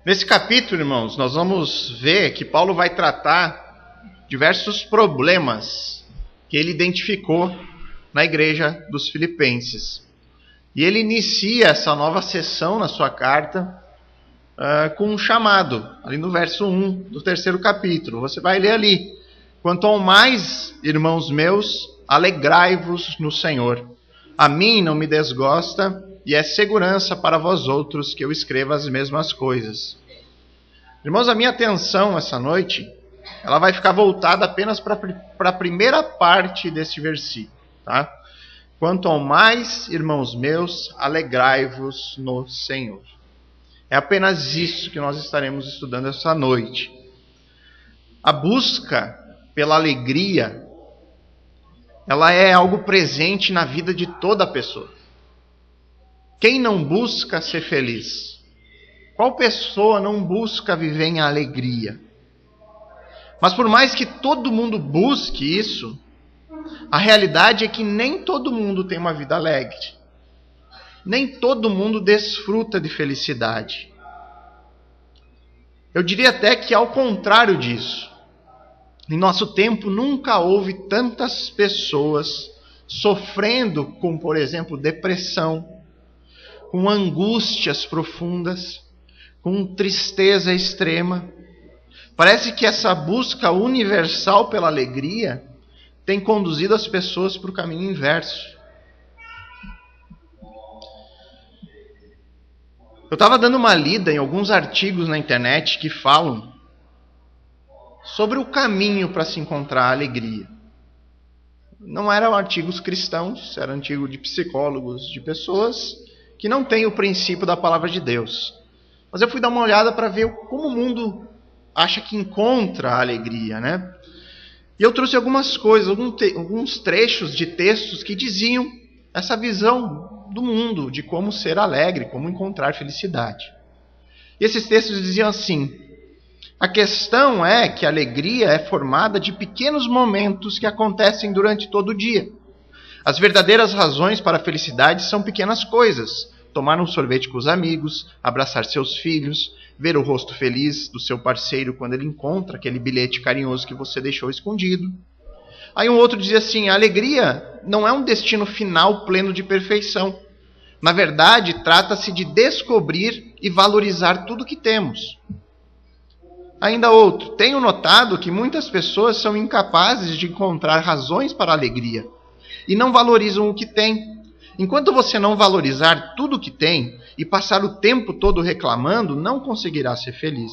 Nesse capítulo, irmãos, nós vamos ver que Paulo vai tratar diversos problemas que ele identificou na igreja dos Filipenses. E ele inicia essa nova sessão na sua carta com um chamado, ali no verso 1 do 3º capítulo. Você vai ler ali: quanto ao mais, irmãos meus, alegrai-vos no Senhor. A mim não me desgosta, e é segurança para vós outros que eu escreva as mesmas coisas. Irmãos, a minha atenção essa noite, ela vai ficar voltada apenas para a primeira parte deste versículo, tá? Quanto ao mais, irmãos meus, alegrai-vos no Senhor. É apenas isso que nós estaremos estudando essa noite. A busca pela alegria, ela é algo presente na vida de toda pessoa. Quem não busca ser feliz? Qual pessoa não busca viver em alegria? Mas por mais que todo mundo busque isso, a realidade é que nem todo mundo tem uma vida alegre. Nem todo mundo desfruta de felicidade. Eu diria até que ao contrário disso. Em nosso tempo nunca houve tantas pessoas sofrendo com, por exemplo, depressão, com angústias profundas, com tristeza extrema. Parece que essa busca universal pela alegria tem conduzido as pessoas para o caminho inverso. Eu estava dando uma lida em alguns artigos na internet que falam sobre o caminho para se encontrar a alegria. Não eram artigos cristãos, eram artigos de psicólogos, de pessoas que não têm o princípio da palavra de Deus. Mas eu fui dar uma olhada para ver como o mundo acha que encontra a alegria, né? E eu trouxe algumas coisas, alguns trechos de textos que diziam essa visão do mundo, de como ser alegre, como encontrar felicidade. E esses textos diziam assim: a questão é que a alegria é formada de pequenos momentos que acontecem durante todo o dia. As verdadeiras razões para a felicidade são pequenas coisas: tomar um sorvete com os amigos, abraçar seus filhos, ver o rosto feliz do seu parceiro quando ele encontra aquele bilhete carinhoso que você deixou escondido. Aí um outro dizia assim: a alegria não é um destino final pleno de perfeição. Na verdade, trata-se de descobrir e valorizar tudo que temos. Ainda outro: tenho notado que muitas pessoas são incapazes de encontrar razões para a alegria e não valorizam o que têm. Enquanto você não valorizar tudo o que tem e passar o tempo todo reclamando, não conseguirá ser feliz.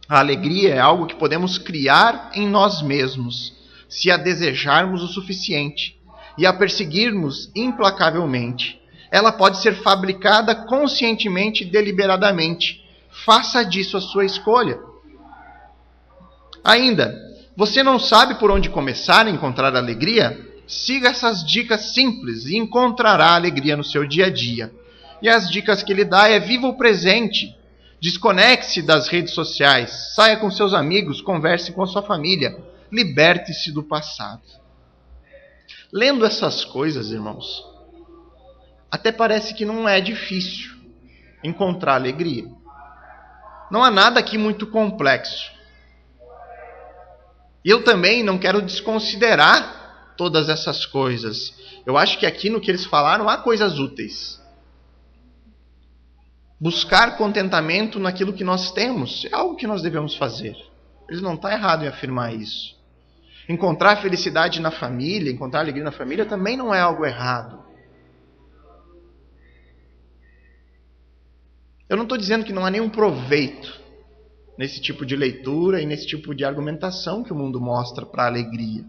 A alegria é algo que podemos criar em nós mesmos, se a desejarmos o suficiente e a perseguirmos implacavelmente. Ela pode ser fabricada conscientemente e deliberadamente. Faça disso a sua escolha. Ainda, você não sabe por onde começar a encontrar alegria? Siga essas dicas simples e encontrará alegria no seu dia a dia. E as dicas que ele dá é: viva o presente, desconecte-se das redes sociais, saia com seus amigos, converse com a sua família, liberte-se do passado. Lendo essas coisas, irmãos, até parece que não é difícil encontrar alegria. Não há nada aqui muito complexo. E eu também não quero desconsiderar todas essas coisas. Eu acho que aqui no que eles falaram há coisas úteis. Buscar contentamento naquilo que nós temos é algo que nós devemos fazer. Eles não estão errados em afirmar isso. Encontrar felicidade na família, encontrar alegria na família também não é algo errado. Eu não estou dizendo que não há nenhum proveito nesse tipo de leitura e nesse tipo de argumentação que o mundo mostra para a alegria.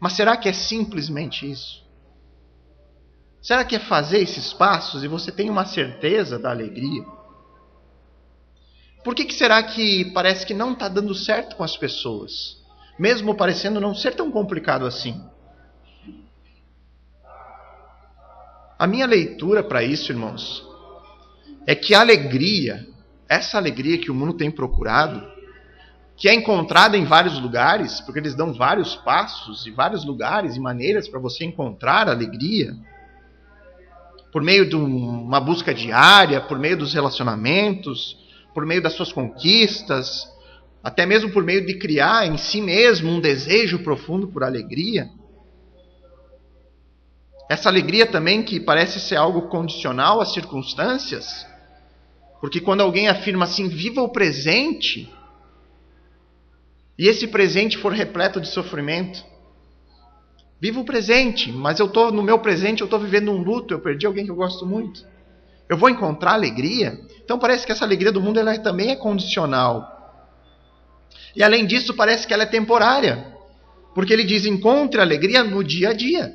Mas será que é simplesmente isso? Será que é fazer esses passos e você tem uma certeza da alegria? Por que será que parece que não está dando certo com as pessoas? Mesmo parecendo não ser tão complicado assim. A minha leitura para isso, irmãos, é que a alegria, essa alegria que o mundo tem procurado, que é encontrada em vários lugares, porque eles dão vários passos e vários lugares e maneiras para você encontrar alegria, por meio de uma busca diária, por meio dos relacionamentos, por meio das suas conquistas, até mesmo por meio de criar em si mesmo um desejo profundo por alegria. Essa alegria também que parece ser algo condicional às circunstâncias, porque quando alguém afirma assim, viva o presente, e esse presente for repleto de sofrimento, viva o presente, mas no meu presente eu estou vivendo um luto, eu perdi alguém que eu gosto muito. Eu vou encontrar alegria? Então parece que essa alegria do mundo também é condicional. E além disso, parece que ela é temporária. Porque ele diz, encontre alegria no dia a dia.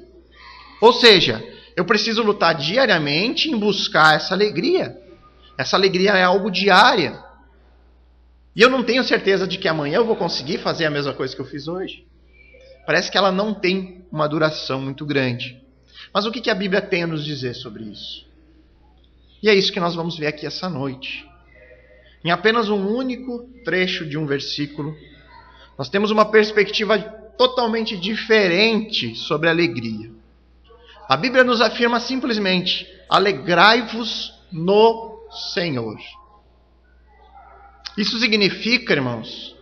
Ou seja, eu preciso lutar diariamente em buscar essa alegria. Essa alegria é algo diária. E eu não tenho certeza de que amanhã eu vou conseguir fazer a mesma coisa que eu fiz hoje. Parece que ela não tem uma duração muito grande. Mas o que a Bíblia tem a nos dizer sobre isso? E é isso que nós vamos ver aqui essa noite. Em apenas um único trecho de um versículo, nós temos uma perspectiva totalmente diferente sobre a alegria. A Bíblia nos afirma simplesmente, alegrai-vos no Senhor. Isso significa, irmãos,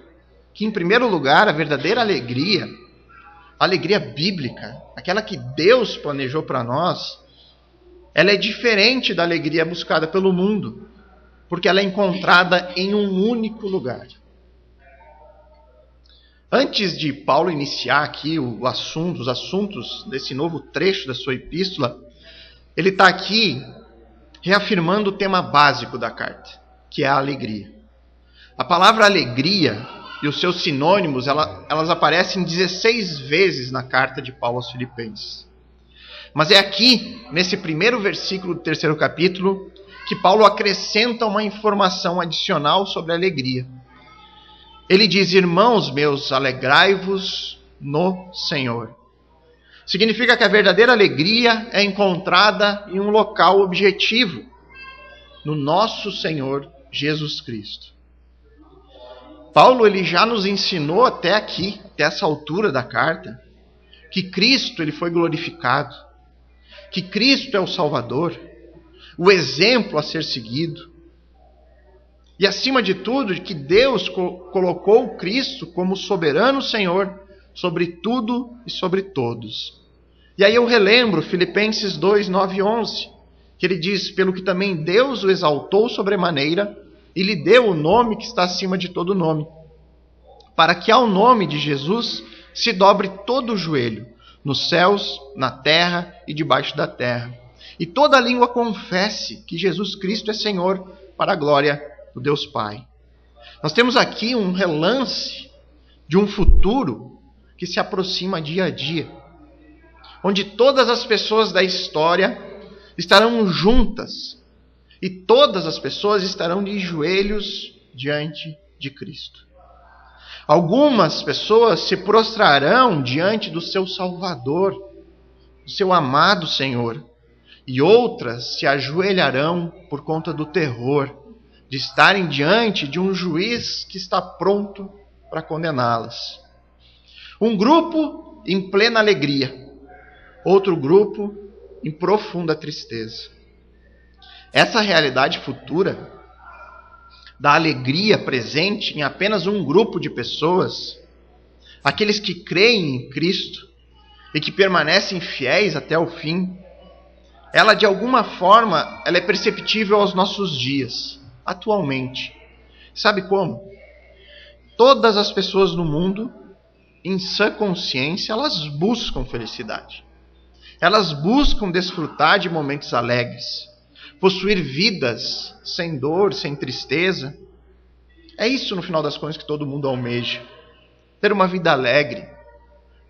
que em primeiro lugar a verdadeira alegria, a alegria bíblica, aquela que Deus planejou para nós, ela é diferente da alegria buscada pelo mundo, porque ela é encontrada em um único lugar. Antes de Paulo iniciar aqui os assuntos desse novo trecho da sua epístola, ele está aqui reafirmando o tema básico da carta, que é a alegria. A palavra alegria e os seus sinônimos, elas aparecem 16 vezes na carta de Paulo aos Filipenses. Mas é aqui, nesse primeiro versículo do 3º capítulo, que Paulo acrescenta uma informação adicional sobre a alegria. Ele diz, irmãos meus, alegrai-vos no Senhor. Significa que a verdadeira alegria é encontrada em um local objetivo, no nosso Senhor Jesus Cristo. Paulo ele já nos ensinou até aqui, até essa altura da carta, que Cristo ele foi glorificado, que Cristo é o Salvador, o exemplo a ser seguido. E acima de tudo, que Deus colocou Cristo como soberano Senhor sobre tudo e sobre todos. E aí eu relembro Filipenses 2, 9 e 11, que ele diz, pelo que também Deus o exaltou sobremaneira e lhe deu o nome que está acima de todo nome, para que ao nome de Jesus se dobre todo o joelho, nos céus, na terra e debaixo da terra. E toda língua confesse que Jesus Cristo é Senhor, para a glória do Deus Pai. Nós temos aqui um relance de um futuro que se aproxima dia a dia, onde todas as pessoas da história estarão juntas e todas as pessoas estarão de joelhos diante de Cristo. Algumas pessoas se prostrarão diante do seu Salvador, do seu amado Senhor, e outras se ajoelharão por conta do terror de estarem diante de um juiz que está pronto para condená-las. Um grupo em plena alegria, outro grupo em profunda tristeza. Essa realidade futura da alegria presente em apenas um grupo de pessoas, aqueles que creem em Cristo e que permanecem fiéis até o fim, ela de alguma forma ela é perceptível aos nossos dias, atualmente. Sabe como? Todas as pessoas no mundo, em sã consciência, elas buscam felicidade. Elas buscam desfrutar de momentos alegres, possuir vidas sem dor, sem tristeza. É isso, no final das contas, que todo mundo almeja. Ter uma vida alegre,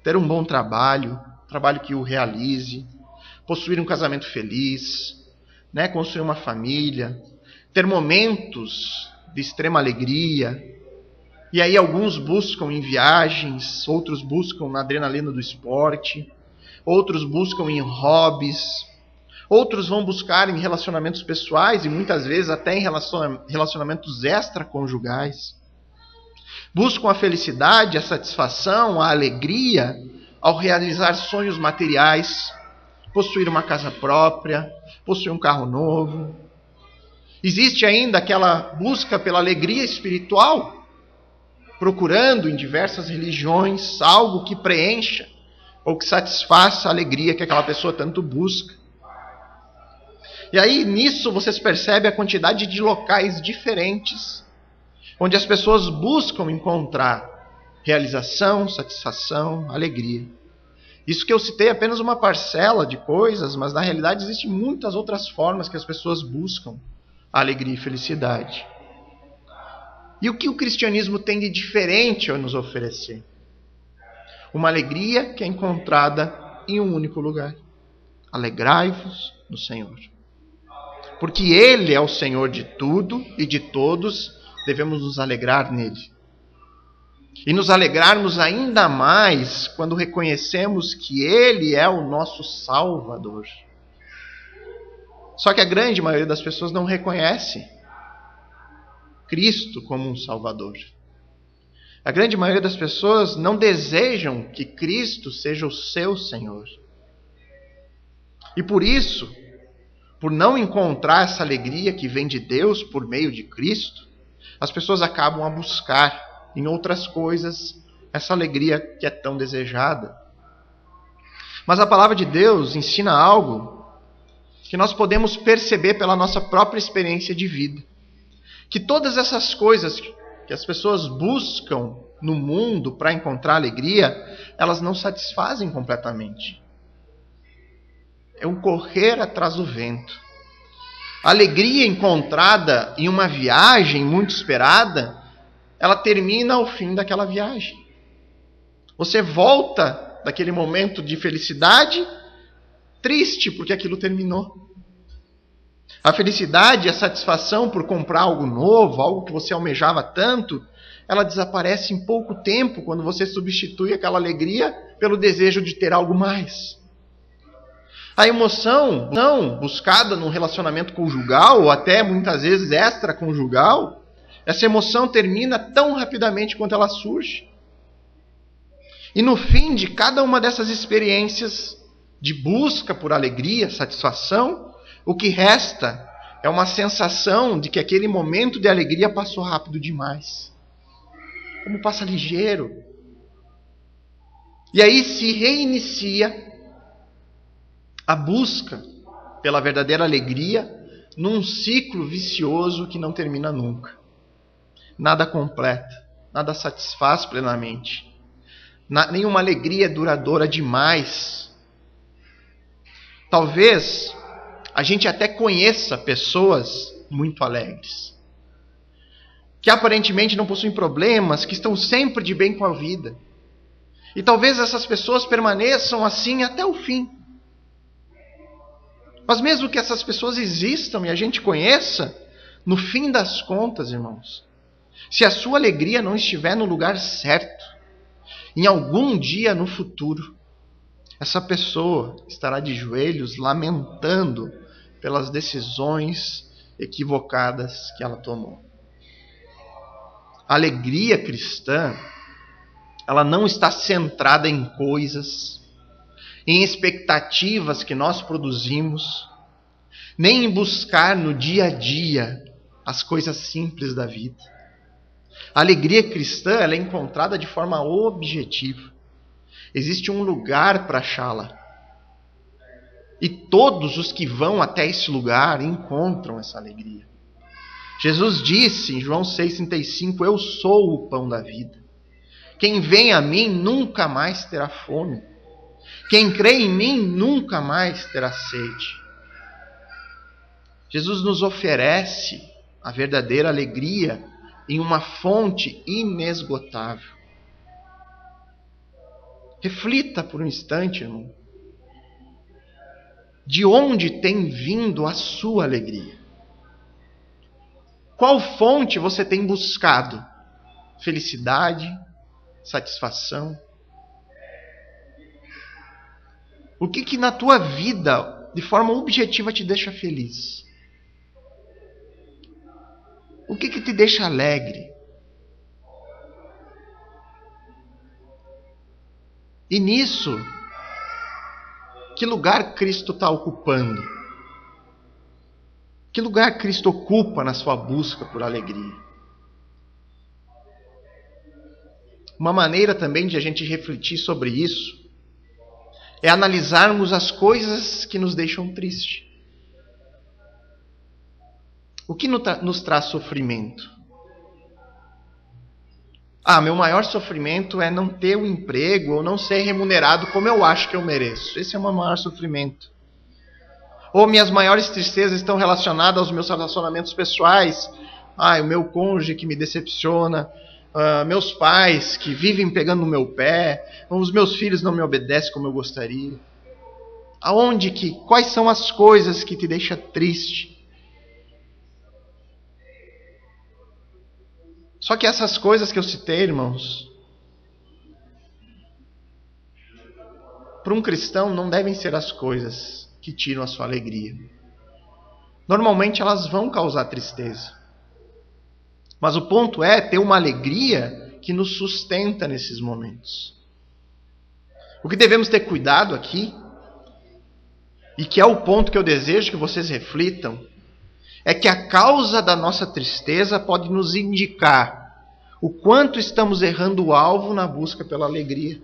ter um bom trabalho, trabalho que o realize, possuir um casamento feliz, construir uma família, ter momentos de extrema alegria. E aí alguns buscam em viagens, outros buscam na adrenalina do esporte, outros buscam em hobbies, outros vão buscar em relacionamentos pessoais e muitas vezes até em relacionamentos extraconjugais. Buscam a felicidade, a satisfação, a alegria ao realizar sonhos materiais, possuir uma casa própria, possuir um carro novo. Existe ainda aquela busca pela alegria espiritual, procurando em diversas religiões algo que preencha ou que satisfaça a alegria que aquela pessoa tanto busca. E aí, nisso, vocês percebem a quantidade de locais diferentes onde as pessoas buscam encontrar realização, satisfação, alegria. Isso que eu citei é apenas uma parcela de coisas, mas na realidade existem muitas outras formas que as pessoas buscam a alegria e felicidade. E o que o cristianismo tem de diferente a nos oferecer? Uma alegria que é encontrada em um único lugar. Alegrai-vos no Senhor. Porque Ele é o Senhor de tudo e de todos, devemos nos alegrar nele. E nos alegrarmos ainda mais quando reconhecemos que Ele é o nosso Salvador. Só que a grande maioria das pessoas não reconhece Cristo como um Salvador. A grande maioria das pessoas não desejam que Cristo seja o seu Senhor. E por isso, por não encontrar essa alegria que vem de Deus por meio de Cristo, as pessoas acabam a buscar em outras coisas essa alegria que é tão desejada. Mas a palavra de Deus ensina algo que nós podemos perceber pela nossa própria experiência de vida. Que todas essas coisas que as pessoas buscam no mundo para encontrar alegria, elas não satisfazem completamente. É um correr atrás do vento. A alegria encontrada em uma viagem muito esperada, ela termina ao fim daquela viagem. Você volta daquele momento de felicidade triste porque aquilo terminou. A felicidade e a satisfação por comprar algo novo, algo que você almejava tanto, ela desaparece em pouco tempo quando você substitui aquela alegria pelo desejo de ter algo mais. A emoção não buscada num relacionamento conjugal, ou até muitas vezes extraconjugal, essa emoção termina tão rapidamente quanto ela surge. E no fim de cada uma dessas experiências de busca por alegria, satisfação, o que resta é uma sensação de que aquele momento de alegria passou rápido demais. Como passa ligeiro. E aí se reinicia a busca pela verdadeira alegria num ciclo vicioso que não termina nunca. Nada completa, nada satisfaz plenamente. Nenhuma alegria é duradoura demais. Talvez a gente até conheça pessoas muito alegres, que aparentemente não possuem problemas, que estão sempre de bem com a vida. E talvez essas pessoas permaneçam assim até o fim. Mas mesmo que essas pessoas existam e a gente conheça, no fim das contas, irmãos, se a sua alegria não estiver no lugar certo, em algum dia no futuro, essa pessoa estará de joelhos lamentando pelas decisões equivocadas que ela tomou. A alegria cristã, ela não está centrada em coisas, em expectativas que nós produzimos, nem em buscar no dia a dia as coisas simples da vida. A alegria cristã ela é encontrada de forma objetiva. Existe um lugar para achá-la. E todos os que vão até esse lugar encontram essa alegria. Jesus disse em João 6,35, eu sou o pão da vida. Quem vem a mim nunca mais terá fome. Quem crê em mim nunca mais terá sede. Jesus nos oferece a verdadeira alegria em uma fonte inesgotável. Reflita por um instante, irmão. De onde tem vindo a sua alegria? Qual fonte você tem buscado? Felicidade? Satisfação? O que na tua vida, de forma objetiva, te deixa feliz? O que te deixa alegre? E nisso, que lugar Cristo está ocupando? Que lugar Cristo ocupa na sua busca por alegria? Uma maneira também de a gente refletir sobre isso é analisarmos as coisas que nos deixam tristes. O que nos traz sofrimento? Meu maior sofrimento é não ter o emprego ou não ser remunerado como eu acho que eu mereço. Esse é o meu maior sofrimento. Ou minhas maiores tristezas estão relacionadas aos meus relacionamentos pessoais. O meu cônjuge que me decepciona. Meus pais que vivem pegando no meu pé. Os meus filhos não me obedecem como eu gostaria. Quais são as coisas que te deixam triste? Só que essas coisas que eu citei, irmãos, para um cristão não devem ser as coisas que tiram a sua alegria. Normalmente elas vão causar tristeza. Mas o ponto é ter uma alegria que nos sustenta nesses momentos. O que devemos ter cuidado aqui, e que é o ponto que eu desejo que vocês reflitam, é que a causa da nossa tristeza pode nos indicar o quanto estamos errando o alvo na busca pela alegria.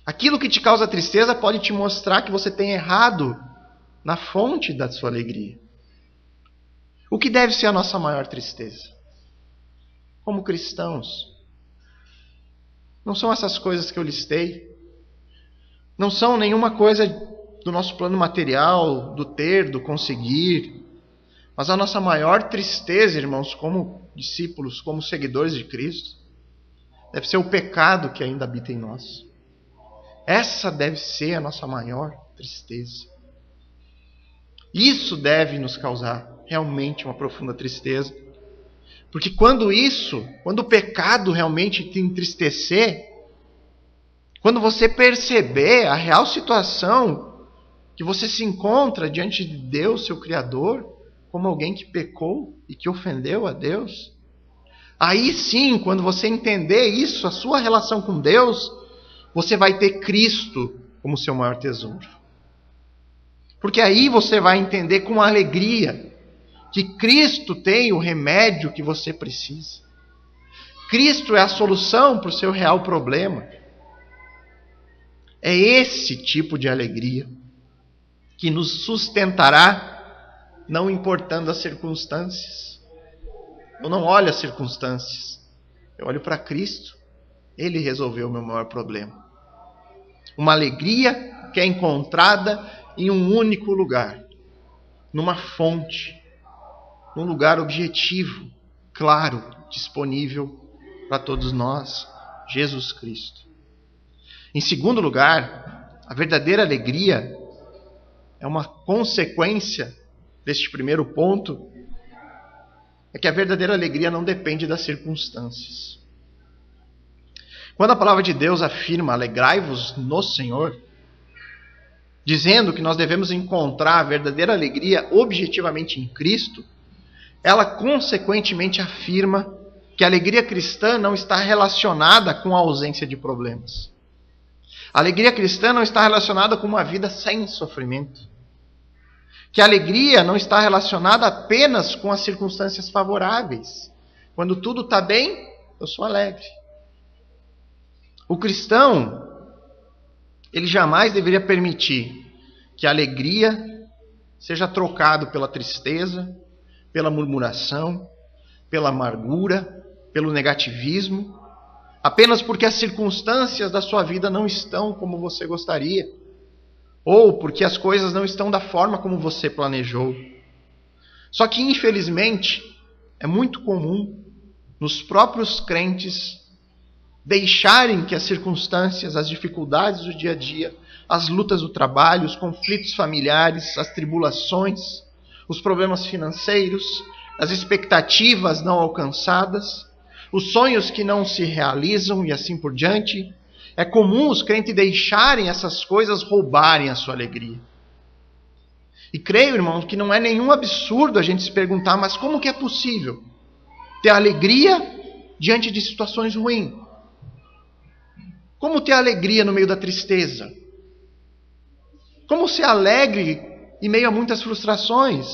Aquilo que te causa tristeza pode te mostrar que você tem errado na fonte da sua alegria. O que deve ser a nossa maior tristeza? Como cristãos, não são essas coisas que eu listei. Não são nenhuma coisa do nosso plano material, do ter, do conseguir. Mas a nossa maior tristeza, irmãos, como discípulos, como seguidores de Cristo, deve ser o pecado que ainda habita em nós. Essa deve ser a nossa maior tristeza. Isso deve nos causar realmente uma profunda tristeza. Porque quando o pecado realmente te entristecer, quando você perceber a real situação que você se encontra diante de Deus, seu Criador, como alguém que pecou e que ofendeu a Deus, aí sim, quando você entender isso, a sua relação com Deus, você vai ter Cristo como seu maior tesouro. Porque aí você vai entender com alegria que Cristo tem o remédio que você precisa. Cristo é a solução para o seu real problema. É esse tipo de alegria que nos sustentará, não importando as circunstâncias. Eu não olho as circunstâncias, eu olho para Cristo. Ele resolveu o meu maior problema. Uma alegria que é encontrada em um único lugar, numa fonte, num lugar objetivo, claro, disponível para todos nós, Jesus Cristo. Em segundo lugar, a verdadeira alegria é uma consequência deste primeiro ponto, é que a verdadeira alegria não depende das circunstâncias. Quando a palavra de Deus afirma, alegrai-vos no Senhor, dizendo que nós devemos encontrar a verdadeira alegria objetivamente em Cristo, ela consequentemente afirma que a alegria cristã não está relacionada com a ausência de problemas. A alegria cristã não está relacionada com uma vida sem sofrimento. Que a alegria não está relacionada apenas com as circunstâncias favoráveis. Quando tudo está bem, eu sou alegre. O cristão, ele jamais deveria permitir que a alegria seja trocado pela tristeza, pela murmuração, pela amargura, pelo negativismo, apenas porque as circunstâncias da sua vida não estão como você gostaria, ou porque as coisas não estão da forma como você planejou. Só que, infelizmente, é muito comum nos próprios crentes deixarem que as circunstâncias, as dificuldades do dia a dia, as lutas do trabalho, os conflitos familiares, as tribulações, os problemas financeiros, as expectativas não alcançadas, os sonhos que não se realizam e assim por diante. É comum os crentes deixarem essas coisas roubarem a sua alegria. E creio, irmãos, que não é nenhum absurdo a gente se perguntar, mas como que é possível ter alegria diante de situações ruins? Como ter alegria no meio da tristeza? Como ser alegre em meio a muitas frustrações?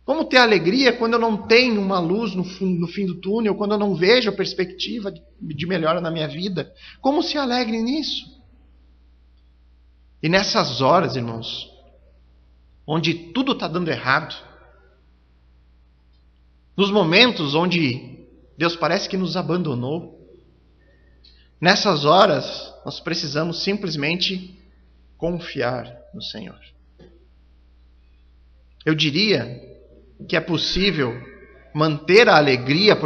Como ter alegria quando eu não tenho uma luz no fim do túnel, quando eu não vejo a perspectiva de melhora na minha vida? Como se alegre nisso? E nessas horas, irmãos, onde tudo está dando errado, nos momentos onde Deus parece que nos abandonou, nessas horas nós precisamos simplesmente confiar no Senhor. Eu diria que é possível manter a alegria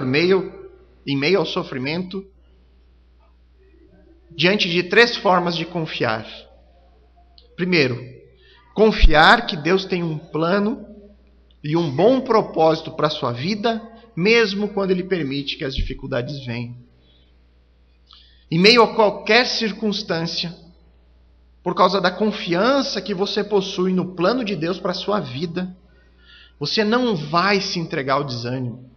em meio ao sofrimento diante de 3 formas de confiar. Primeiro, confiar que Deus tem um plano e um bom propósito para a sua vida, mesmo quando Ele permite que as dificuldades venham. Em meio a qualquer circunstância, por causa da confiança que você possui no plano de Deus para a sua vida, você não vai se entregar ao desânimo.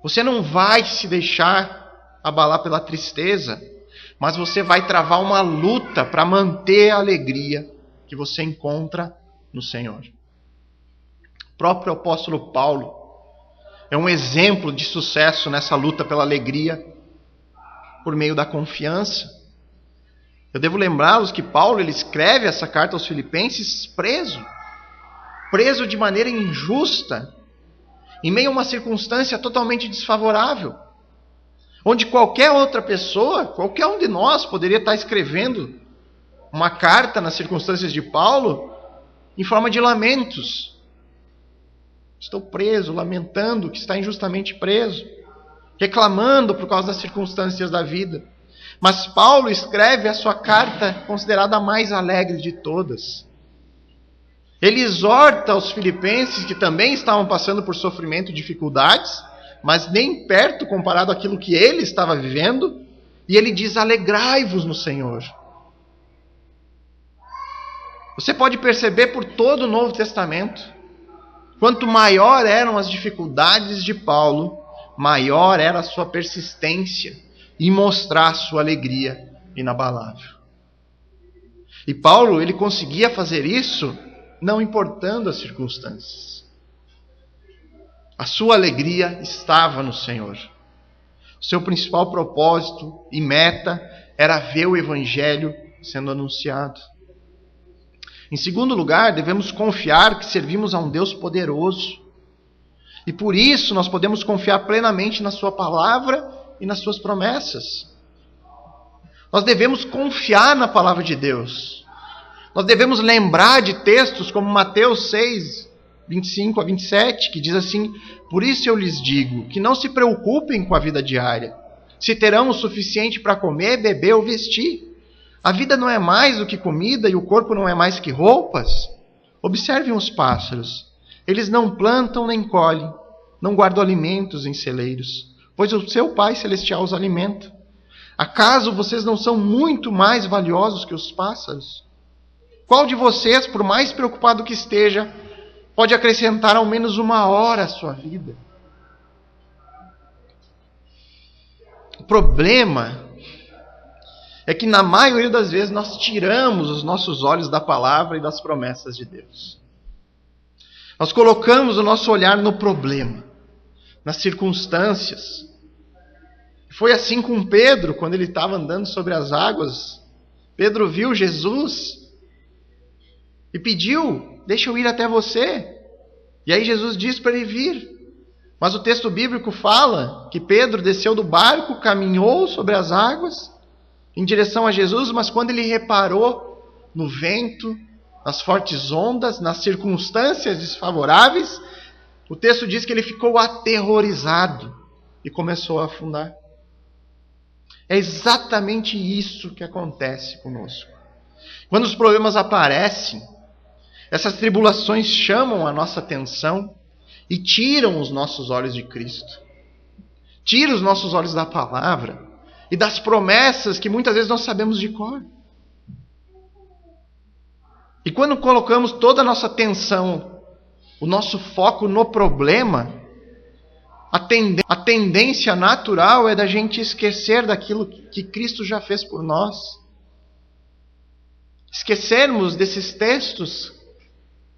Você não vai se deixar abalar pela tristeza, mas você vai travar uma luta para manter a alegria que você encontra no Senhor. O próprio apóstolo Paulo é um exemplo de sucesso nessa luta pela alegria por meio da confiança. Eu devo lembrá-los que Paulo ele escreve essa carta aos Filipenses preso de maneira injusta, em meio a uma circunstância totalmente desfavorável, onde qualquer outra pessoa, qualquer um de nós poderia estar escrevendo uma carta nas circunstâncias de Paulo em forma de lamentos. Estou preso, lamentando que está injustamente preso, reclamando por causa das circunstâncias da vida. Mas Paulo escreve a sua carta considerada a mais alegre de todas. Ele exorta os filipenses que também estavam passando por sofrimento e dificuldades, mas nem perto comparado àquilo que ele estava vivendo, e ele diz: alegrai-vos no Senhor. Você pode perceber por todo o Novo Testamento, quanto maior eram as dificuldades de Paulo, maior era a sua persistência em mostrar a sua alegria inabalável. E Paulo, ele conseguia fazer isso não importando as circunstâncias. A sua alegria estava no Senhor. O seu principal propósito e meta era ver o Evangelho sendo anunciado. Em segundo lugar, devemos confiar que servimos a um Deus poderoso. E por isso nós podemos confiar plenamente na sua palavra e nas suas promessas. Nós devemos confiar na palavra de Deus. Nós devemos lembrar de textos como Mateus 6, 25 a 27, que diz assim: por isso eu lhes digo, que não se preocupem com a vida diária, se terão o suficiente para comer, beber ou vestir. A vida não é mais do que comida e o corpo não é mais que roupas? Observem os pássaros. Eles não plantam nem colhem, não guardam alimentos em celeiros, pois o seu Pai Celestial os alimenta. Acaso vocês não são muito mais valiosos que os pássaros? Qual de vocês, por mais preocupado que esteja, pode acrescentar ao menos 1 hora à sua vida? O problema é que na maioria das vezes nós tiramos os nossos olhos da palavra e das promessas de Deus. Nós colocamos o nosso olhar no problema, nas circunstâncias. Foi assim com Pedro, quando ele estava andando sobre as águas. Pedro viu Jesus e pediu: deixa eu ir até você. E aí Jesus disse para ele vir. Mas o texto bíblico fala que Pedro desceu do barco, caminhou sobre as águas em direção a Jesus, mas quando ele reparou no vento, nas fortes ondas, nas circunstâncias desfavoráveis, o texto diz que ele ficou aterrorizado e começou a afundar. É exatamente isso que acontece conosco. Quando os problemas aparecem, essas tribulações chamam a nossa atenção e tiram os nossos olhos de Cristo. Tiram os nossos olhos da palavra e das promessas que muitas vezes nós sabemos de cor. E quando colocamos toda a nossa atenção, o nosso foco no problema, a tendência natural é da gente esquecer daquilo que Cristo já fez por nós. Esquecermos desses textos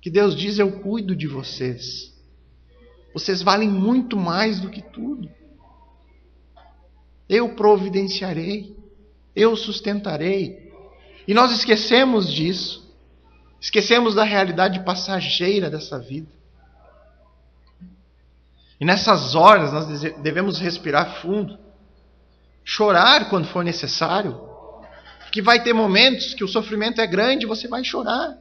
que Deus diz: eu cuido de vocês. Vocês valem muito mais do que tudo. Eu providenciarei. Eu sustentarei. E nós esquecemos disso. Esquecemos da realidade passageira dessa vida. E nessas horas nós devemos respirar fundo. Chorar quando for necessário. Porque vai ter momentos que o sofrimento é grande e você vai chorar.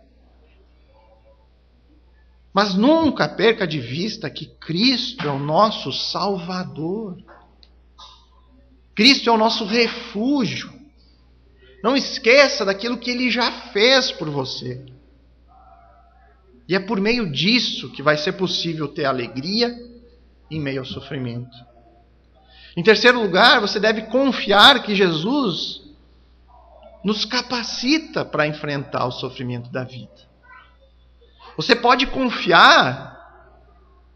Mas nunca perca de vista que Cristo é o nosso Salvador. Cristo é o nosso refúgio. Não esqueça daquilo que Ele já fez por você. E é por meio disso que vai ser possível ter alegria em meio ao sofrimento. Em terceiro lugar, você deve confiar que Jesus nos capacita para enfrentar o sofrimento da vida. Você pode confiar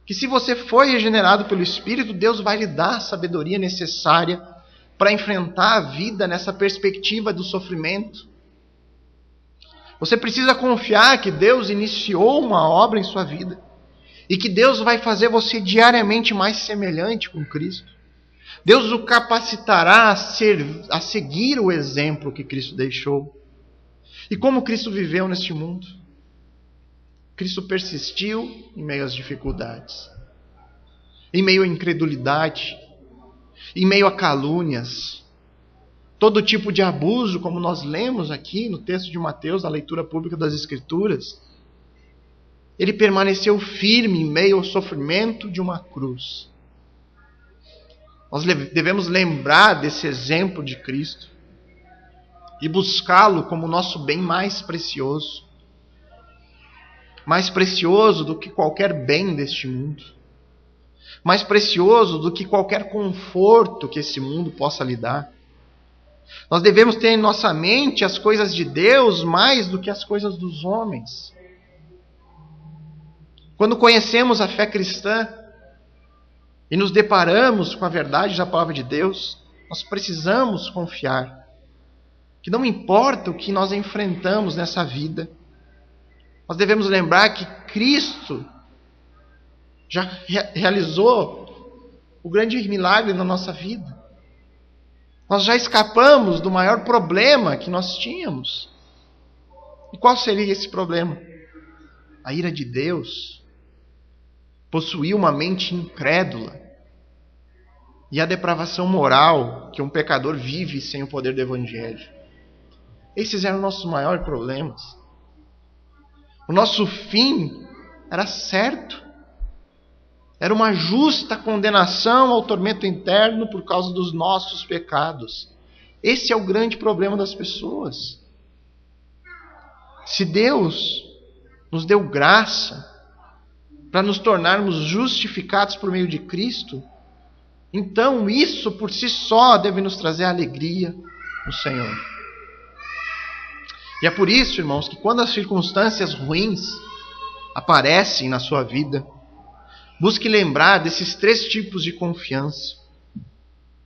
que se você foi regenerado pelo Espírito, Deus vai lhe dar a sabedoria necessária para enfrentar a vida nessa perspectiva do sofrimento. Você precisa confiar que Deus iniciou uma obra em sua vida e que Deus vai fazer você diariamente mais semelhante com Cristo. Deus o capacitará a seguir o exemplo que Cristo deixou. E como Cristo viveu neste mundo? Cristo persistiu em meio às dificuldades, em meio à incredulidade, em meio a calúnias, todo tipo de abuso, como nós lemos aqui no texto de Mateus, na leitura pública das Escrituras. Ele permaneceu firme em meio ao sofrimento de uma cruz. Nós devemos lembrar desse exemplo de Cristo e buscá-lo como o nosso bem mais precioso do que qualquer bem deste mundo, mais precioso do que qualquer conforto que esse mundo possa lhe dar. Nós devemos ter em nossa mente as coisas de Deus mais do que as coisas dos homens. Quando conhecemos a fé cristã e nos deparamos com a verdade da palavra de Deus, nós precisamos confiar que não importa o que nós enfrentamos nessa vida, nós devemos lembrar que Cristo já realizou o grande milagre na nossa vida. Nós já escapamos do maior problema que nós tínhamos. E qual seria esse problema? A ira de Deus possuía uma mente incrédula e a depravação moral que um pecador vive sem o poder do Evangelho. Esses eram nossos maiores problemas. O nosso fim era certo. Era uma justa condenação ao tormento interno por causa dos nossos pecados. Esse é o grande problema das pessoas. Se Deus nos deu graça para nos tornarmos justificados por meio de Cristo, então isso por si só deve nos trazer alegria no Senhor. E é por isso, irmãos, que quando as circunstâncias ruins aparecem na sua vida, busque lembrar desses 3 tipos de confiança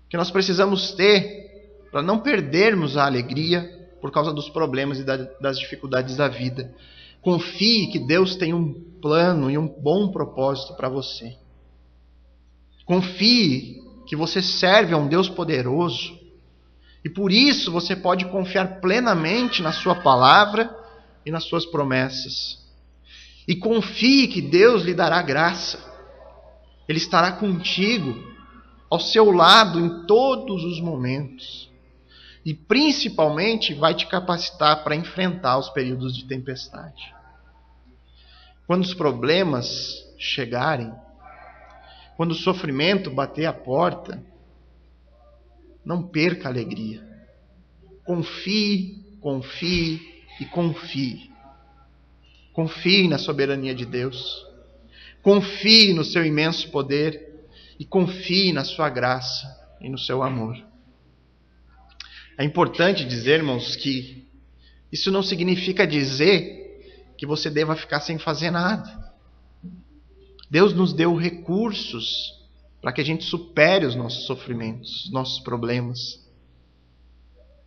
que nós precisamos ter para não perdermos a alegria por causa dos problemas e das dificuldades da vida. Confie que Deus tem um plano e um bom propósito para você. Confie que você serve a um Deus poderoso e por isso você pode confiar plenamente na sua palavra e nas suas promessas. E confie que Deus lhe dará graça. Ele estará contigo, ao seu lado em todos os momentos. E principalmente vai te capacitar para enfrentar os períodos de tempestade. Quando os problemas chegarem, quando o sofrimento bater a porta, não perca a alegria. Confie, confie e confie. Confie na soberania de Deus. Confie no seu imenso poder e confie na sua graça e no seu amor. É importante dizer, irmãos, que isso não significa dizer que você deva ficar sem fazer nada. Deus nos deu recursos para que a gente supere os nossos sofrimentos, os nossos problemas.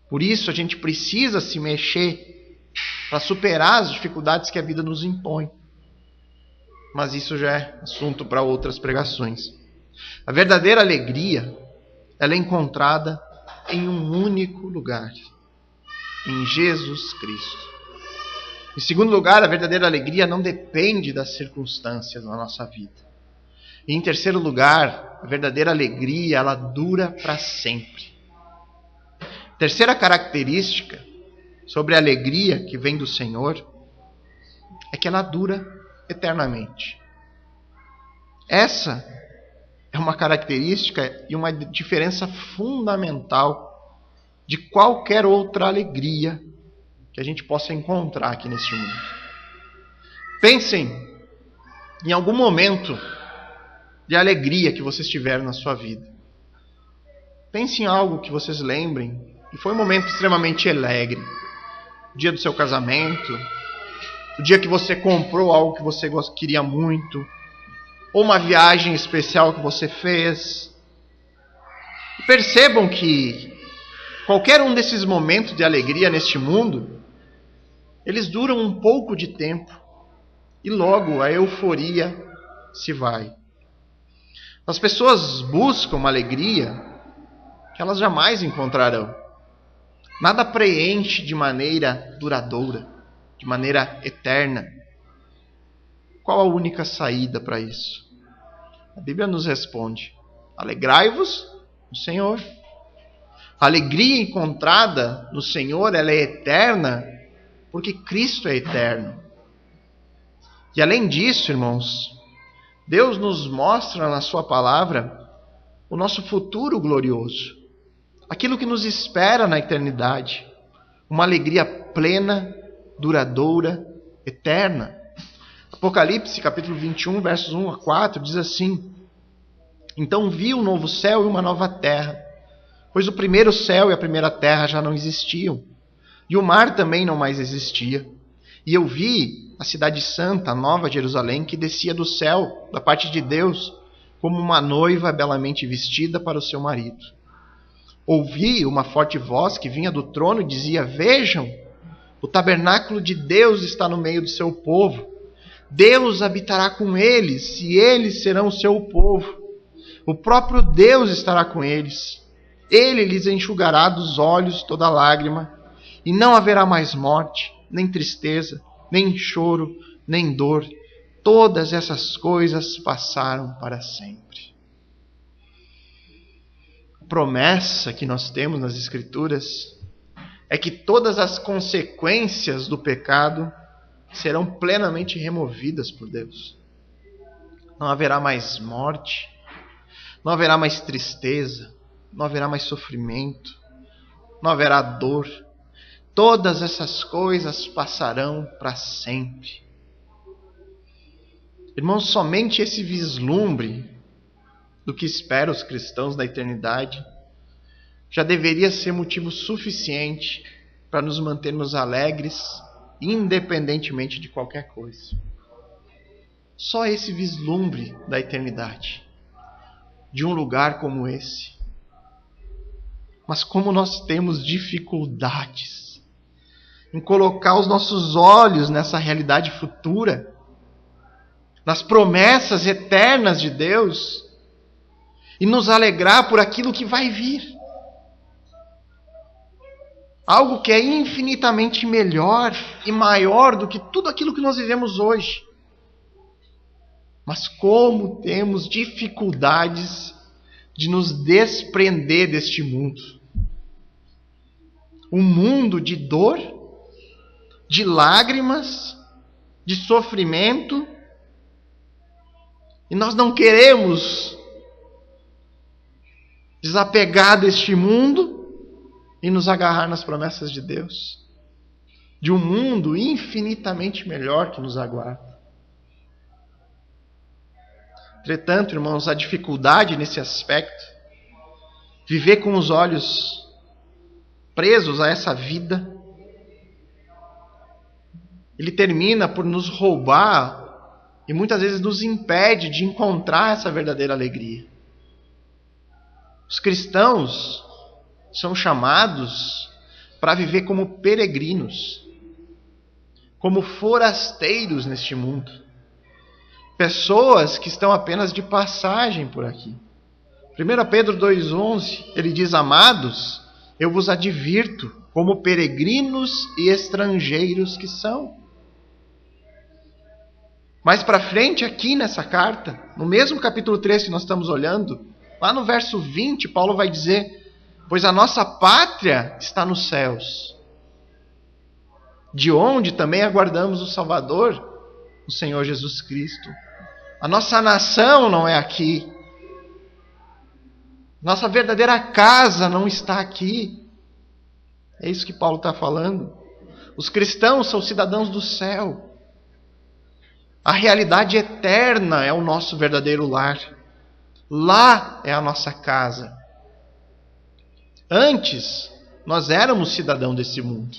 Por isso a gente precisa se mexer para superar as dificuldades que a vida nos impõe. Mas isso já é assunto para outras pregações. A verdadeira alegria, ela é encontrada em um único lugar, em Jesus Cristo. Em segundo lugar, a verdadeira alegria não depende das circunstâncias na nossa vida. E em terceiro lugar, a verdadeira alegria, ela dura para sempre. Terceira característica sobre a alegria que vem do Senhor é que ela dura eternamente. Essa é uma característica e uma diferença fundamental de qualquer outra alegria que a gente possa encontrar aqui neste mundo. Pensem em algum momento de alegria que vocês tiveram na sua vida. Pensem em algo que vocês lembrem e foi um momento extremamente alegre. O dia do seu casamento, o dia que você comprou algo que você queria muito, ou uma viagem especial que você fez. Percebam que qualquer um desses momentos de alegria neste mundo, eles duram um pouco de tempo e logo a euforia se vai. As pessoas buscam uma alegria que elas jamais encontrarão. Nada preenche de maneira duradoura, de maneira eterna. Qual a única saída para isso? A Bíblia nos responde: alegrai-vos no Senhor. A alegria encontrada no Senhor, ela é eterna, porque Cristo é eterno. E além disso, irmãos, Deus nos mostra na sua palavra o nosso futuro glorioso. Aquilo que nos espera na eternidade. Uma alegria plena, duradoura, eterna. Apocalipse, capítulo 21, versos 1 a 4, diz assim: então vi um novo céu e uma nova terra, pois o primeiro céu e a primeira terra já não existiam, e o mar também não mais existia. E eu vi a cidade santa, a nova Jerusalém, que descia do céu, da parte de Deus, como uma noiva belamente vestida para o seu marido. Ouvi uma forte voz que vinha do trono e dizia: vejam, o tabernáculo de Deus está no meio do seu povo. Deus habitará com eles, e eles serão o seu povo. O próprio Deus estará com eles. Ele lhes enxugará dos olhos toda lágrima, e não haverá mais morte, nem tristeza, nem choro, nem dor. Todas essas coisas passaram para sempre. A promessa que nós temos nas Escrituras é que todas as consequências do pecado serão plenamente removidas por Deus. Não haverá mais morte, não haverá mais tristeza, não haverá mais sofrimento, não haverá dor. Todas essas coisas passarão para sempre. Irmãos, somente esse vislumbre do que espera os cristãos da eternidade já deveria ser motivo suficiente para nos mantermos alegres, independentemente de qualquer coisa. Só esse vislumbre da eternidade, de um lugar como esse. Mas como nós temos dificuldades em colocar os nossos olhos nessa realidade futura, nas promessas eternas de Deus, e nos alegrar por aquilo que vai vir. Algo que é infinitamente melhor e maior do que tudo aquilo que nós vivemos hoje. Mas como temos dificuldades de nos desprender deste mundo. Um mundo de dor, de lágrimas, de sofrimento. E nós não queremos desapegar deste mundo e nos agarrar nas promessas de Deus, de um mundo infinitamente melhor que nos aguarda. Entretanto, irmãos, a dificuldade nesse aspecto, viver com os olhos presos a essa vida, ele termina por nos roubar e muitas vezes nos impede de encontrar essa verdadeira alegria. Os cristãos são chamados para viver como peregrinos. como forasteiros neste mundo. Pessoas que estão apenas de passagem por aqui. 1 Pedro 2,11, ele diz: amados, eu vos advirto, como peregrinos e estrangeiros que são. Mais para frente, aqui nessa carta, no mesmo capítulo 3 que nós estamos olhando, lá no verso 20, Paulo vai dizer: pois a nossa pátria está nos céus, de onde também aguardamos o Salvador, o Senhor Jesus Cristo. A nossa nação não é aqui. Nossa verdadeira casa não está aqui. É isso que Paulo está falando. Os cristãos são cidadãos do céu. A realidade eterna é o nosso verdadeiro lar. Lá é a nossa casa. Antes, nós éramos cidadãos desse mundo.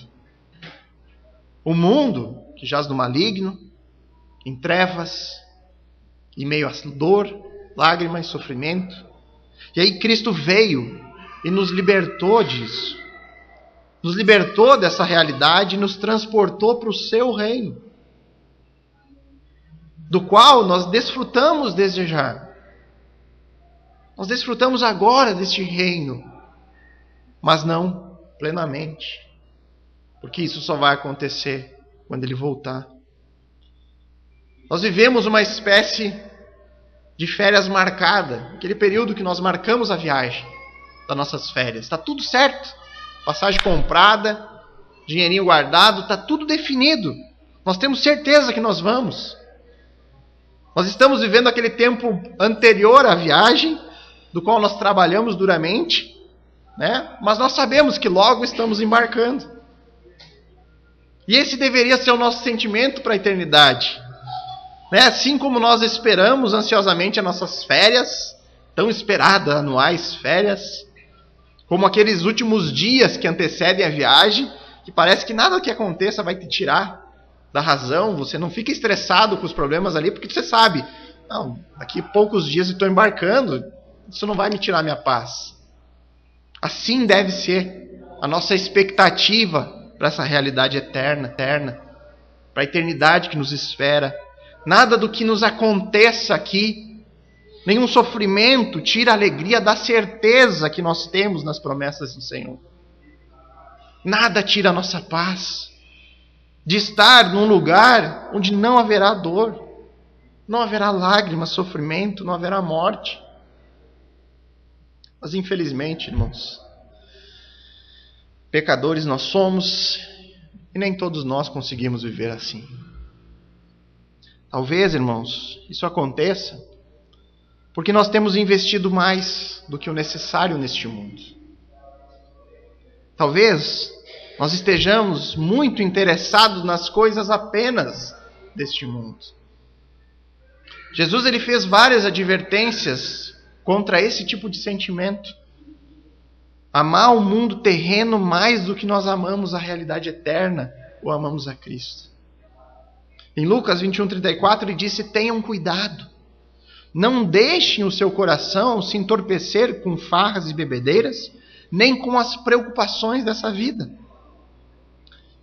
O mundo que jaz no maligno, em trevas, em meio a dor, lágrimas, sofrimento. E aí Cristo veio e nos libertou disso. Nos libertou dessa realidade e nos transportou para o seu reino, do qual nós desfrutamos desde já. Nós desfrutamos agora deste reino, mas não plenamente, porque isso só vai acontecer quando ele voltar. Nós vivemos uma espécie de férias marcada, aquele período que nós marcamos a viagem das nossas férias. Está tudo certo, passagem comprada, dinheirinho guardado, está tudo definido. Nós temos certeza que nós vamos. Nós estamos vivendo aquele tempo anterior à viagem, do qual nós trabalhamos duramente, né? Mas nós sabemos que logo estamos embarcando. E esse deveria ser o nosso sentimento para a eternidade. Né? Assim como nós esperamos ansiosamente as nossas férias, tão esperadas anuais férias, como aqueles últimos dias que antecedem a viagem, que parece que nada que aconteça vai te tirar da razão, você não fica estressado com os problemas ali, porque você sabe, não, daqui a poucos dias eu estou embarcando, isso não vai me tirar minha paz. Assim deve ser a nossa expectativa para essa realidade eterna, para a eternidade que nos espera. Nada do que nos aconteça aqui, nenhum sofrimento tira a alegria da certeza que nós temos nas promessas do Senhor. Nada tira a nossa paz de estar num lugar onde não haverá dor, não haverá lágrimas, sofrimento, não haverá morte. Mas infelizmente, irmãos, pecadores nós somos e nem todos nós conseguimos viver assim. Talvez, irmãos, isso aconteça porque nós temos investido mais do que o necessário neste mundo. Talvez nós estejamos muito interessados nas coisas apenas deste mundo. Jesus ele fez várias advertências contra esse tipo de sentimento. Amar o mundo terreno mais do que nós amamos a realidade eterna ou amamos a Cristo. Em Lucas 21:34 ele disse: tenham cuidado, não deixem o seu coração se entorpecer com farras e bebedeiras, nem com as preocupações dessa vida.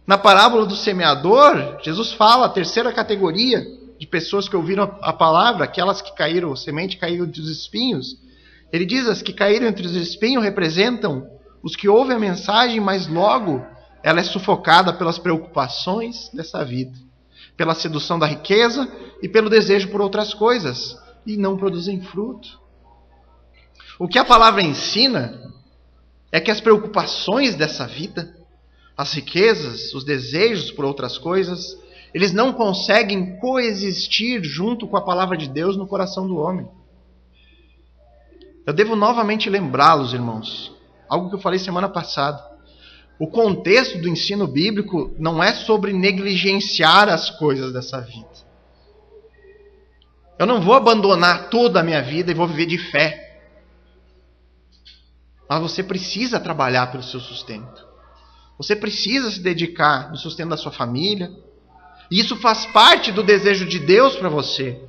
Na parábola do semeador, Jesus fala a terceira categoria de pessoas que ouviram a palavra, aquelas que caíram, a semente caiu entre os espinhos. Ele diz: as que caíram entre os espinhos representam os que ouvem a mensagem, mas logo ela é sufocada pelas preocupações dessa vida, pela sedução da riqueza e pelo desejo por outras coisas, e não produzem fruto. O que a palavra ensina é que as preocupações dessa vida, as riquezas, os desejos por outras coisas, eles não conseguem coexistir junto com a palavra de Deus no coração do homem. Eu devo novamente lembrá-los, irmãos, algo que eu falei semana passada. O contexto do ensino bíblico não é sobre negligenciar as coisas dessa vida. Eu não vou abandonar toda a minha vida e vou viver de fé. Mas você precisa trabalhar pelo seu sustento. Você precisa se dedicar no sustento da sua família. E isso faz parte do desejo de Deus para você.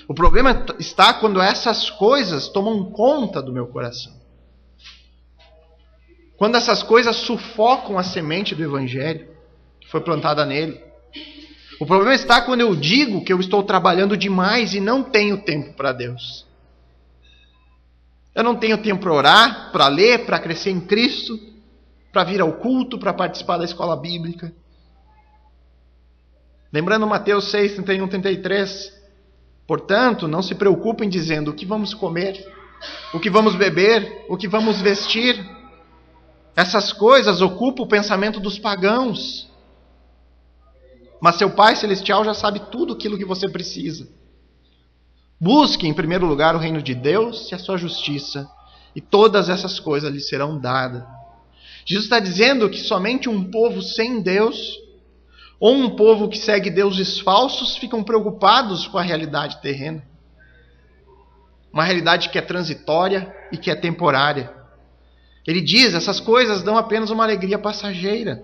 O problema está quando essas coisas tomam conta do meu coração. Quando essas coisas sufocam a semente do Evangelho que foi plantada nele. O problema está quando eu digo que eu estou trabalhando demais e não tenho tempo para Deus. Eu não tenho tempo para orar, para ler, para crescer em Cristo, para vir ao culto, para participar da escola bíblica. Lembrando Mateus 6, 31, 33. Portanto, não se preocupem dizendo o que vamos comer, o que vamos beber, o que vamos vestir. Essas coisas ocupam o pensamento dos pagãos. Mas seu Pai Celestial já sabe tudo aquilo que você precisa. Busque em primeiro lugar o reino de Deus e a sua justiça, e todas essas coisas lhe serão dadas. Jesus está dizendo que somente um povo sem Deus, ou um povo que segue deuses falsos, ficam preocupados com a realidade terrena. Uma realidade que é transitória e que é temporária. Ele diz, essas coisas dão apenas uma alegria passageira,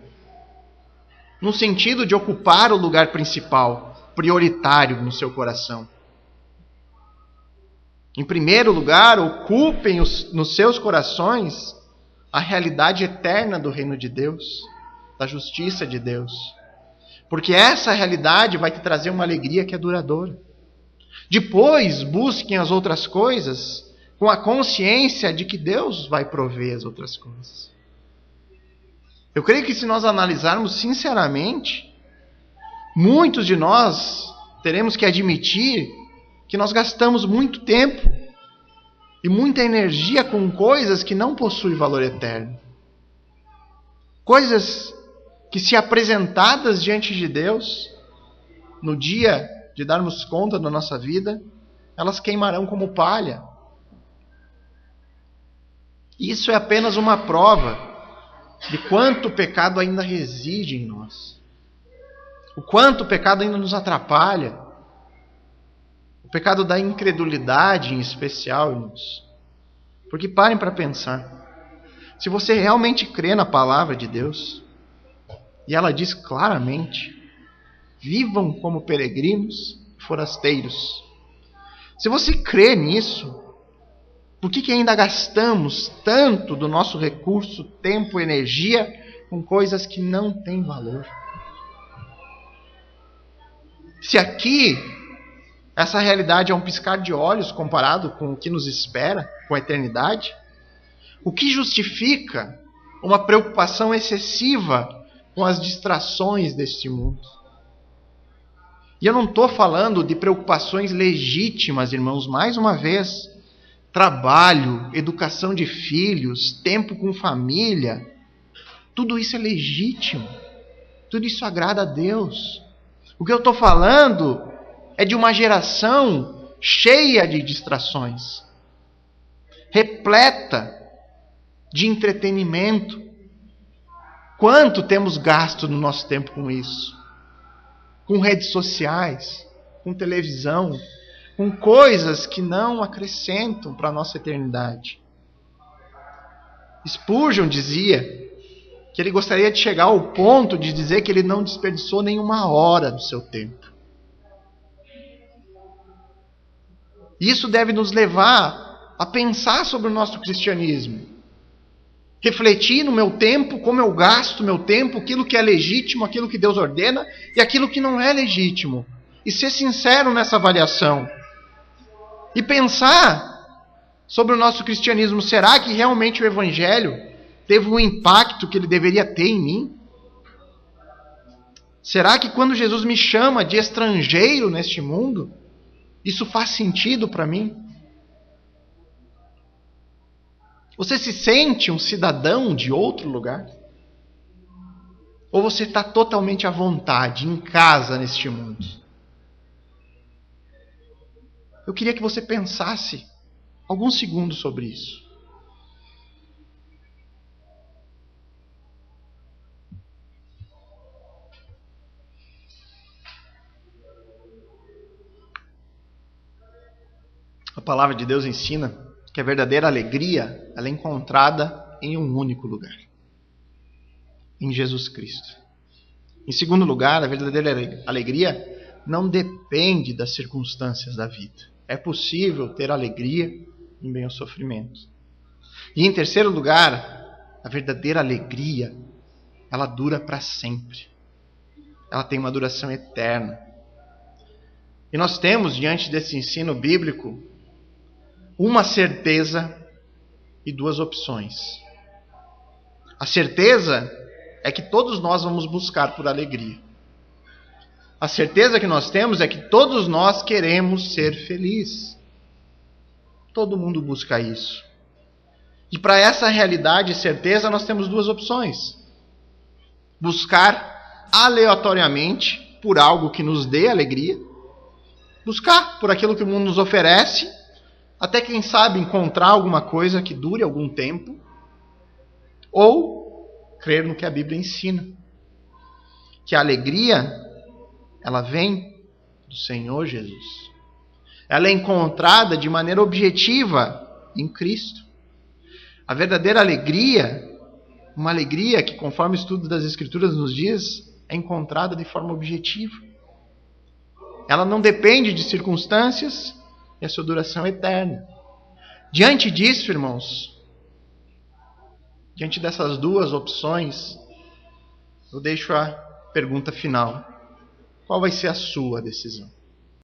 no sentido de ocupar o lugar principal, prioritário no seu coração. Em primeiro lugar, ocupem nos seus corações a realidade eterna do reino de Deus, da justiça de Deus. Porque essa realidade vai te trazer uma alegria que é duradoura. Depois, busquem as outras coisas com a consciência de que Deus vai prover as outras coisas. Eu creio que se nós analisarmos sinceramente, muitos de nós teremos que admitir que nós gastamos muito tempo e muita energia com coisas que não possuem valor eterno. Coisas que, se apresentadas diante de Deus, no dia de darmos conta da nossa vida, elas queimarão como palha. Isso é apenas uma prova de quanto o pecado ainda reside em nós. O quanto o pecado ainda nos atrapalha. O pecado da incredulidade, em especial, irmãos. Porque parem para pensar. Se você realmente crê na palavra de Deus, e ela diz claramente, vivam como peregrinos e forasteiros. Se você crê nisso, por que ainda gastamos tanto do nosso recurso, tempo e energia com coisas que não têm valor? Se aqui essa realidade é um piscar de olhos comparado com o que nos espera, com a eternidade, o que justifica uma preocupação excessiva com as distrações deste mundo? E eu não estou falando de preocupações legítimas, irmãos, mais uma vez. Trabalho, educação de filhos, tempo com família, tudo isso é legítimo. Tudo isso agrada a Deus. O que eu estou falando é de uma geração cheia de distrações, repleta de entretenimento. Quanto temos gasto no nosso tempo com isso? Com redes sociais, com televisão, com coisas que não acrescentam para a nossa eternidade. Spurgeon dizia que ele gostaria de chegar ao ponto de dizer que ele não desperdiçou nenhuma hora do seu tempo. Isso deve nos levar a pensar sobre o nosso cristianismo. Refletir no meu tempo, como eu gasto meu tempo, aquilo que é legítimo, aquilo que Deus ordena e aquilo que não é legítimo. E ser sincero nessa avaliação. E pensar sobre o nosso cristianismo. Será que realmente o Evangelho teve o impacto que ele deveria ter em mim? Será que quando Jesus me chama de estrangeiro neste mundo, isso faz sentido para mim? Você se sente um cidadão de outro lugar? Ou você está totalmente à vontade, em casa neste mundo? Eu queria que você pensasse alguns segundos sobre isso. A palavra de Deus ensina que a verdadeira alegria ela é encontrada em um único lugar, em Jesus Cristo. Em segundo lugar, a verdadeira alegria não depende das circunstâncias da vida. É possível ter alegria em meio ao sofrimento. E em terceiro lugar, a verdadeira alegria ela dura para sempre. ela tem uma duração eterna. E nós temos, diante desse ensino bíblico, uma certeza e duas opções. A certeza é que todos nós vamos buscar por alegria. A certeza que nós temos é que todos nós queremos ser felizes. Todo mundo busca isso. E para essa realidade e certeza nós temos duas opções. Buscar aleatoriamente por algo que nos dê alegria. Buscar por aquilo que o mundo nos oferece. Até quem sabe encontrar alguma coisa que dure algum tempo. Ou crer no que a Bíblia ensina. Que a alegria, ela vem do Senhor Jesus. Ela é encontrada de maneira objetiva em Cristo. A verdadeira alegria, uma alegria que, conforme o estudo das Escrituras nos diz, é encontrada de forma objetiva. Ela não depende de circunstâncias e a sua duração é eterna. Diante disso, irmãos, diante dessas duas opções, eu deixo a pergunta final. Qual vai ser a sua decisão?